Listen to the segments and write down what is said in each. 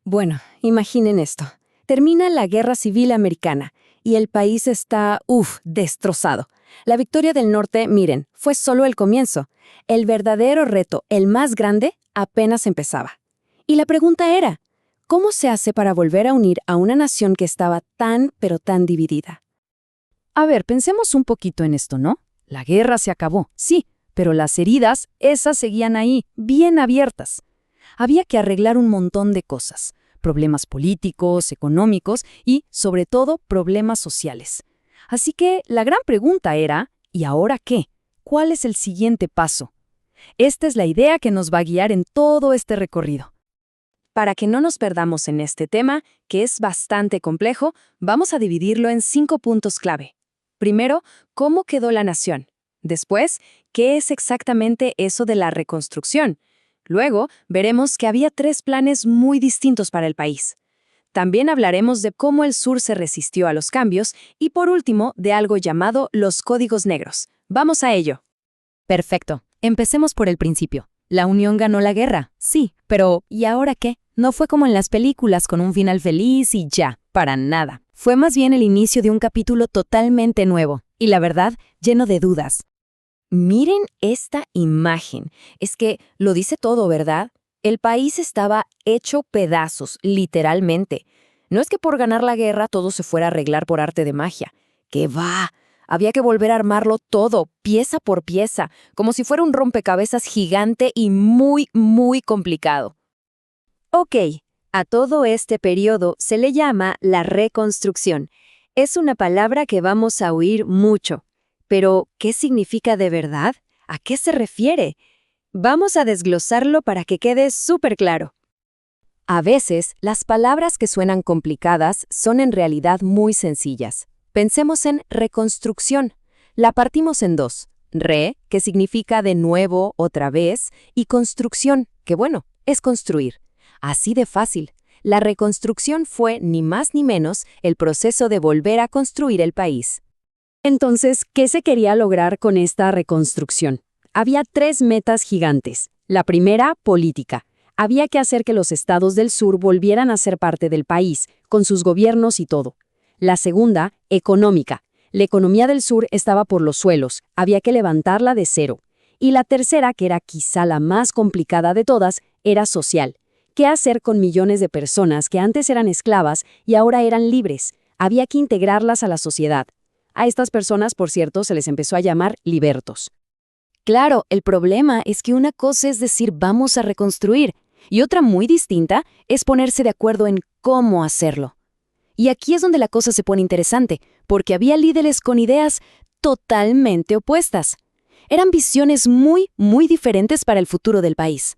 Bueno, imaginen esto. Termina la Guerra Civil Americana y el país está, destrozado. La victoria del norte, miren, fue solo el comienzo. El verdadero reto, el más grande, apenas empezaba. Y la pregunta era, ¿cómo se hace para volver a unir a una nación que estaba tan, pero tan dividida? A ver, pensemos un poquito en esto, ¿no? La guerra se acabó, sí, pero las heridas, esas seguían ahí, bien abiertas. Había que arreglar un montón de cosas, problemas políticos, económicos y, sobre todo, problemas sociales. Así que la gran pregunta era, ¿y ahora qué? ¿Cuál es el siguiente paso? Esta es la idea que nos va a guiar en todo este recorrido. Para que no nos perdamos en este tema, que es bastante complejo, vamos a dividirlo en 5 puntos clave. Primero, ¿cómo quedó la nación? Después, ¿qué es exactamente eso de la reconstrucción? Luego, veremos que había 3 planes muy distintos para el país. También hablaremos de cómo el sur se resistió a los cambios y, por último, de algo llamado los códigos negros. Vamos a ello. Perfecto. Empecemos por el principio. La Unión ganó la guerra, sí, pero ¿y ahora qué? No fue como en las películas con un final feliz y ya, para nada. Fue más bien el inicio de un capítulo totalmente nuevo, y la verdad, lleno de dudas. Miren esta imagen. Es que lo dice todo, ¿verdad? El país estaba hecho pedazos, literalmente. No es que por ganar la guerra todo se fuera a arreglar por arte de magia. ¡Qué va! Había que volver a armarlo todo, pieza por pieza, como si fuera un rompecabezas gigante y muy, muy complicado. Ok, a todo este periodo se le llama la reconstrucción. Es una palabra que vamos a oír mucho. Pero, ¿qué significa de verdad? ¿A qué se refiere? Vamos a desglosarlo para que quede súper claro. A veces, las palabras que suenan complicadas son en realidad muy sencillas. Pensemos en reconstrucción. La partimos en 2. Re, que significa de nuevo, otra vez, y construcción, que bueno, es construir. Así de fácil. La reconstrucción fue, ni más ni menos, el proceso de volver a construir el país. Entonces, ¿qué se quería lograr con esta reconstrucción? Había 3 metas gigantes. La primera, política. Había que hacer que los estados del sur volvieran a ser parte del país, con sus gobiernos y todo. La segunda, económica. La economía del sur estaba por los suelos, había que levantarla de cero. Y la tercera, que era quizá la más complicada de todas, era social. ¿Qué hacer con millones de personas que antes eran esclavas y ahora eran libres? Había que integrarlas a la sociedad. A estas personas, por cierto, se les empezó a llamar libertos. Claro, el problema es que una cosa es decir vamos a reconstruir y otra muy distinta es ponerse de acuerdo en cómo hacerlo. Y aquí es donde la cosa se pone interesante, porque había líderes con ideas totalmente opuestas. Eran visiones muy, muy diferentes para el futuro del país.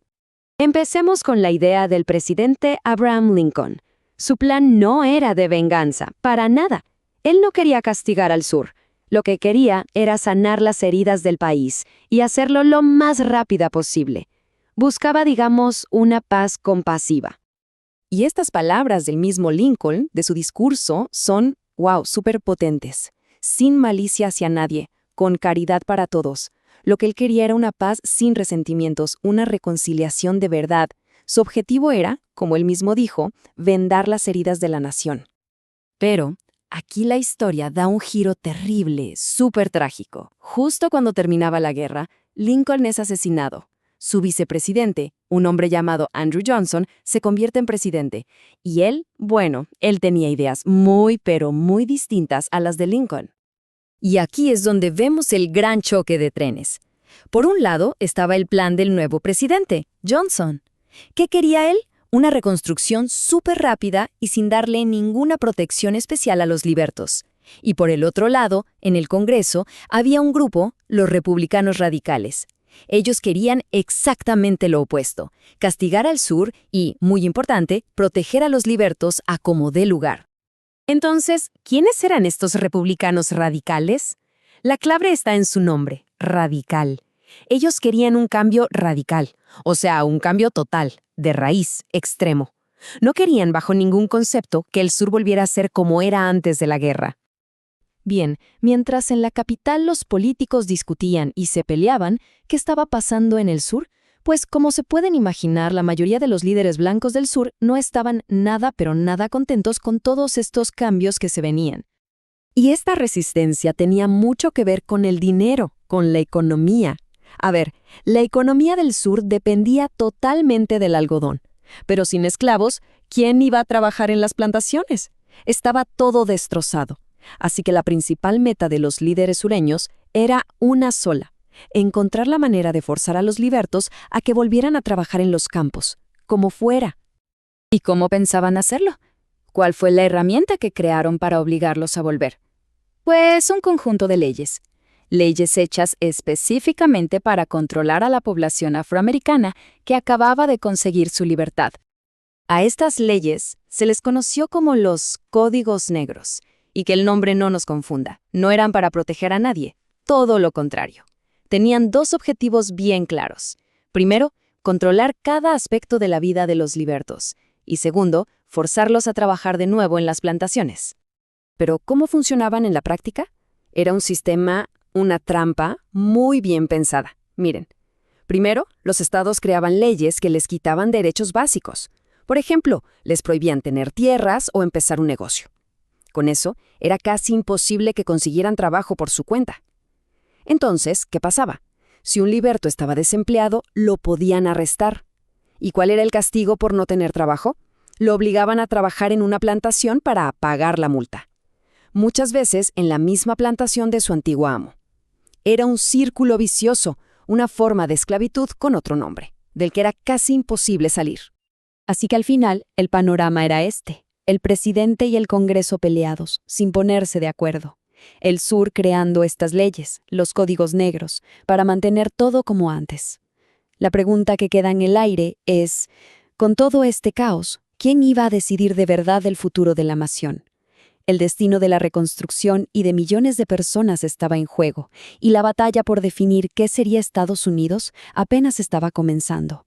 Empecemos con la idea del presidente Abraham Lincoln. Su plan no era de venganza, para nada. Él no quería castigar al sur. Lo que quería era sanar las heridas del país y hacerlo lo más rápida posible. Buscaba, digamos, una paz compasiva. Y estas palabras del mismo Lincoln, de su discurso, son, súper potentes. Sin malicia hacia nadie, con caridad para todos. Lo que él quería era una paz sin resentimientos, una reconciliación de verdad. Su objetivo era, como él mismo dijo, vendar las heridas de la nación. Pero aquí la historia da un giro terrible, súper trágico. Justo cuando terminaba la guerra, Lincoln es asesinado. Su vicepresidente, un hombre llamado Andrew Johnson, se convierte en presidente. Y él tenía ideas muy, pero muy distintas a las de Lincoln. Y aquí es donde vemos el gran choque de trenes. Por un lado estaba el plan del nuevo presidente, Johnson. ¿Qué quería él? Una reconstrucción súper rápida y sin darle ninguna protección especial a los libertos. Y por el otro lado, en el Congreso, había un grupo, los republicanos radicales. Ellos querían exactamente lo opuesto, castigar al sur y, muy importante, proteger a los libertos a como dé lugar. Entonces, ¿quiénes eran estos republicanos radicales? La clave está en su nombre, radical. Ellos querían un cambio radical, o sea, un cambio total, de raíz, extremo. No querían bajo ningún concepto que el sur volviera a ser como era antes de la guerra. Bien, mientras en la capital los políticos discutían y se peleaban, ¿qué estaba pasando en el sur? Pues como se pueden imaginar, la mayoría de los líderes blancos del sur no estaban nada pero nada contentos con todos estos cambios que se venían. Y esta resistencia tenía mucho que ver con el dinero, con la economía. A ver, la economía del sur dependía totalmente del algodón. Pero sin esclavos, ¿quién iba a trabajar en las plantaciones? Estaba todo destrozado. Así que la principal meta de los líderes sureños era una sola: encontrar la manera de forzar a los libertos a que volvieran a trabajar en los campos, como fuera. ¿Y cómo pensaban hacerlo? ¿Cuál fue la herramienta que crearon para obligarlos a volver? Pues un conjunto de leyes. Leyes hechas específicamente para controlar a la población afroamericana que acababa de conseguir su libertad. A estas leyes se les conoció como los Códigos Negros, y que el nombre no nos confunda, no eran para proteger a nadie, todo lo contrario. Tenían dos objetivos bien claros. Primero, controlar cada aspecto de la vida de los libertos, y segundo, forzarlos a trabajar de nuevo en las plantaciones. ¿Pero cómo funcionaban en la práctica? Era un sistema, una trampa muy bien pensada. Miren, primero, los estados creaban leyes que les quitaban derechos básicos. Por ejemplo, les prohibían tener tierras o empezar un negocio. Con eso, era casi imposible que consiguieran trabajo por su cuenta. Entonces, ¿qué pasaba? Si un liberto estaba desempleado, lo podían arrestar. ¿Y cuál era el castigo por no tener trabajo? Lo obligaban a trabajar en una plantación para pagar la multa. Muchas veces en la misma plantación de su antiguo amo. Era un círculo vicioso, una forma de esclavitud con otro nombre, del que era casi imposible salir. Así que al final, el panorama era este: el presidente y el Congreso peleados, sin ponerse de acuerdo. El sur creando estas leyes, los códigos negros, para mantener todo como antes. La pregunta que queda en el aire es, con todo este caos, ¿quién iba a decidir de verdad el futuro de la nación? El destino de la reconstrucción y de millones de personas estaba en juego, y la batalla por definir qué sería Estados Unidos apenas estaba comenzando.